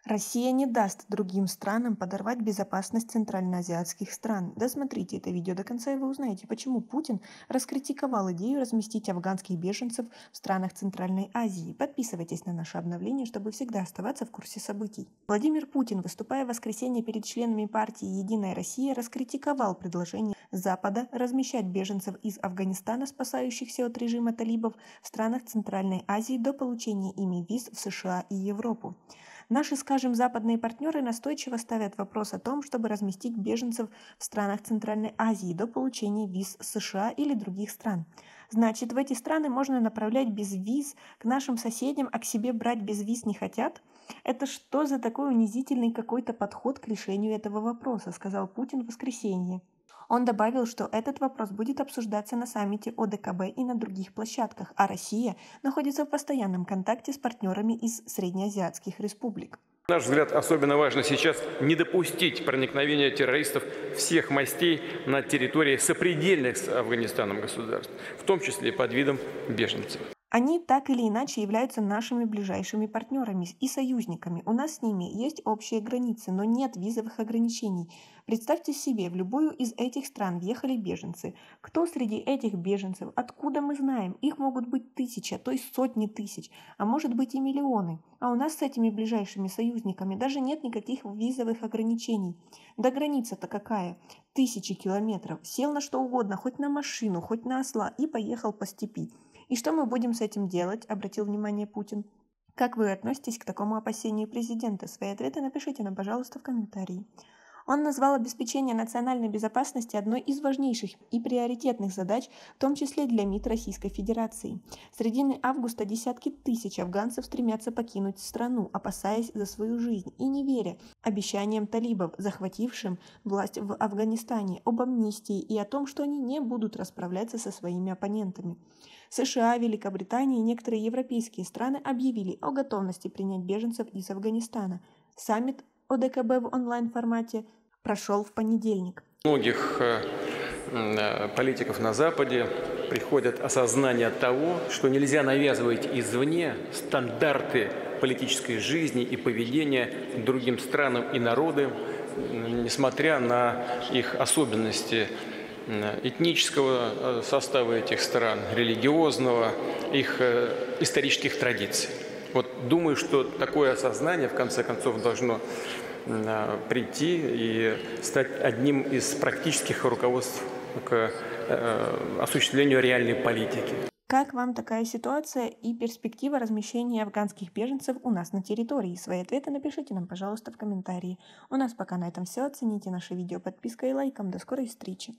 Россия не даст другим странам подорвать безопасность центральноазиатских стран. Досмотрите это видео до конца, и вы узнаете, почему Путин раскритиковал идею разместить афганских беженцев в странах Центральной Азии. Подписывайтесь на наше обновление, чтобы всегда оставаться в курсе событий. Владимир Путин, выступая в воскресенье перед членами партии «Единая Россия», раскритиковал предложение Запада размещать беженцев из Афганистана, спасающихся от режима талибов, в странах Центральной Азии до получения ими виз в США и Европу. Наши, скажем, западные партнеры настойчиво ставят вопрос о том, чтобы разместить беженцев в странах Центральной Азии до получения виз США или других стран. Значит, в эти страны можно направлять без виз к нашим соседям, а к себе брать без виз не хотят? Это что за такой унизительный какой-то подход к решению этого вопроса, сказал Путин в воскресенье. Он добавил, что этот вопрос будет обсуждаться на саммите ОДКБ и на других площадках, а Россия находится в постоянном контакте с партнерами из среднеазиатских республик. На наш взгляд, особенно важно сейчас не допустить проникновения террористов всех мастей на территории сопредельных с Афганистаном государств, в том числе под видом беженцев. Они так или иначе являются нашими ближайшими партнерами и союзниками. У нас с ними есть общие границы, но нет визовых ограничений. Представьте себе, в любую из этих стран въехали беженцы. Кто среди этих беженцев? Откуда мы знаем? Их могут быть тысячи, а то и сотни тысяч, а может быть и миллионы. А у нас с этими ближайшими союзниками даже нет никаких визовых ограничений. Да граница-то какая? Тысячи километров. Сел на что угодно, хоть на машину, хоть на осла, и поехал по степи. И что мы будем с этим делать? Обратил внимание Путин. Как вы относитесь к такому опасению президента? Свои ответы напишите нам, пожалуйста, в комментарии. Он назвал обеспечение национальной безопасности одной из важнейших и приоритетных задач, в том числе для МИД Российской Федерации. С середины августа десятки тысяч афганцев стремятся покинуть страну, опасаясь за свою жизнь и не веря обещаниям талибов, захватившим власть в Афганистане, об амнистии и о том, что они не будут расправляться со своими оппонентами. США, Великобритания и некоторые европейские страны объявили о готовности принять беженцев из Афганистана. Саммит ОДКБ в онлайн-формате прошел в понедельник. Многих политиков на Западе приходит осознание того, что нельзя навязывать извне стандарты политической жизни и поведения другим странам и народам, несмотря на их особенности этнического состава этих стран, религиозного, их исторических традиций. Вот думаю, что такое осознание в конце концов должно прийти и стать одним из практических руководств к осуществлению реальной политики. Как вам такая ситуация и перспектива размещения афганских беженцев у нас на территории? Свои ответы напишите нам, пожалуйста, в комментарии. У нас пока на этом все. Оцените наше видео подпиской и лайком. До скорой встречи!